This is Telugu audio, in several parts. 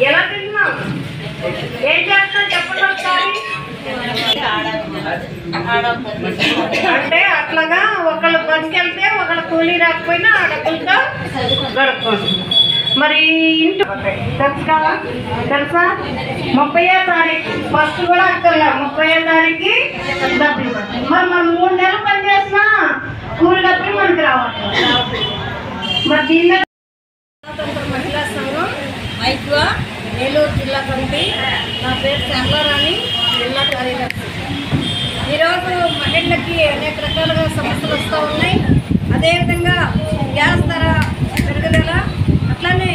ఎలా తిన్నాం? ఏం చేస్తాం చెప్పండి ఒకసారి. అంటే అట్లాగా ఒకళ్ళు బతికెళ్తే ఒకళ్ళు కూలీ రాకపోయినా ఆ డబ్బులతో గడుపుకోండి. మరి ఇంటి తెలుసు కదా, తెలుసా? 30వ తారీఖు ఫస్ట్ కూడా అక్కర్లే, 30వ తారీఖు డబ్బులు. మరి మనం 3 నెలలు పని చేసినా కూలి డబ్బులు మనకి రావాలి. మరి దీని మహిళా సంఘం ఐక్వా ఏలూరు జిల్లా కమిటీ. నా పేరు శ్యామలారాణి, జిల్లా కార్యదర్శి. ఈరోజు మహిళలకి అనేక రకాలుగా సమస్యలు వస్తూ ఉన్నాయి. అదేవిధంగా గ్యాస్ ధర పెరుగుదల, అట్లానే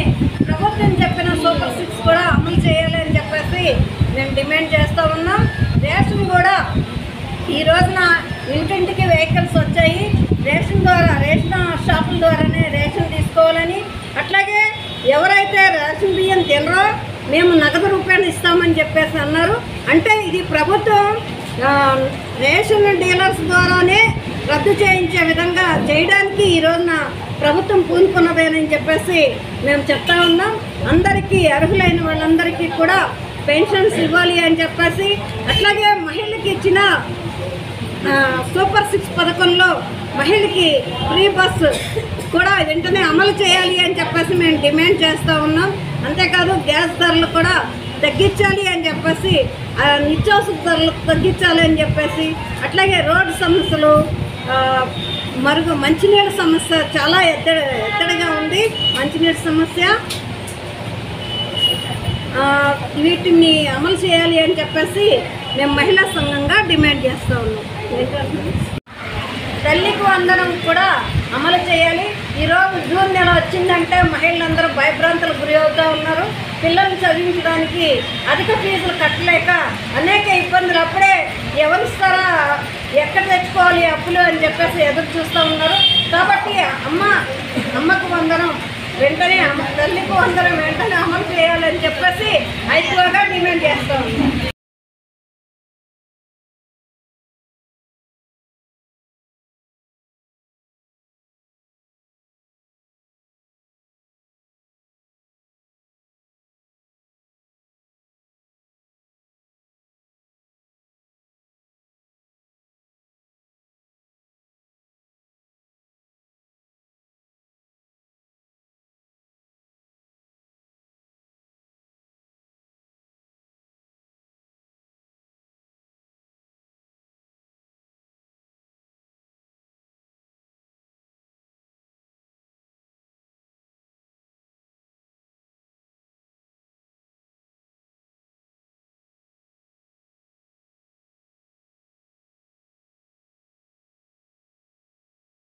ప్రభుత్వం చెప్పిన సూపర్ 6 కూడా అమలు చేయాలి అని చెప్పేసి మేము డిమాండ్ చేస్తూ ఉన్నాం. రేషన్ కూడా ఈ రోజున ఇంటింటికి వెహికల్స్ వచ్చాయి. రేషన్ షాపుల ద్వారానే రేషన్ తీసుకోవాలని, అట్లాగే ఎవరైతే రేషన్ బియ్యం తినరో మేము నగదు రూపాయలు ఇస్తామని చెప్పేసి అన్నారు. అంటే ఇది ప్రభుత్వం రేషన్ డీలర్స్ ద్వారానే రద్దు చేయించే విధంగా చేయడానికి ఈ రోజున ప్రభుత్వం పూనుకున్నదేనని చెప్పేసి మేము చెప్తా ఉన్నాం. అందరికీ అర్హులైన వాళ్ళందరికీ కూడా పెన్షన్స్ ఇవ్వాలి అని చెప్పేసి, అట్లాగే మహిళకి ఇచ్చిన సూపర్ 6 పథకంలో మహిళకి ఫ్రీ బస్సు కూడా వెంటనే అమలు చేయాలి అని చెప్పేసి మేము డిమాండ్ చేస్తూ ఉన్నాం. అంతేకాదు గ్యాస్ ధరలు కూడా తగ్గించాలి అని చెప్పేసి, నిత్యావసర ధరలు తగ్గించాలి అని చెప్పేసి, అట్లాగే రోడ్డు సమస్యలు, మంచినీళ్ళ సమస్య చాలా ఎత్తడిగా ఉంది. మంచినీళ్ళ సమస్య వీటిని అమలు చేయాలి అని చెప్పేసి మేము మహిళా సంఘంగా డిమాండ్ చేస్తూ ఉన్నాం. తల్లికి వందనం కూడా అమలు చేయాలి. ఈరోజు జూన్ నెల వచ్చిందంటే మహిళలందరూ భయభ్రాంతులకు గురి అవుతూ ఉన్నారు. పిల్లల్ని చదివించడానికి అధిక ఫీజులు కట్టలేక అనేక ఇబ్బందులు, అప్పుడే ఎవరిస్తారా, ఎక్కడ తెచ్చుకోవాలి అప్పులు అని చెప్పేసి ఎదురు చూస్తూ ఉన్నారు. కాబట్టి అమ్మకు వందనం వెంటనే, తల్లికి వందనం వెంటనే అమలు చేయాలని చెప్పేసి ఐక్యంగా డిమాండ్ చేస్తూ ఉన్నాం.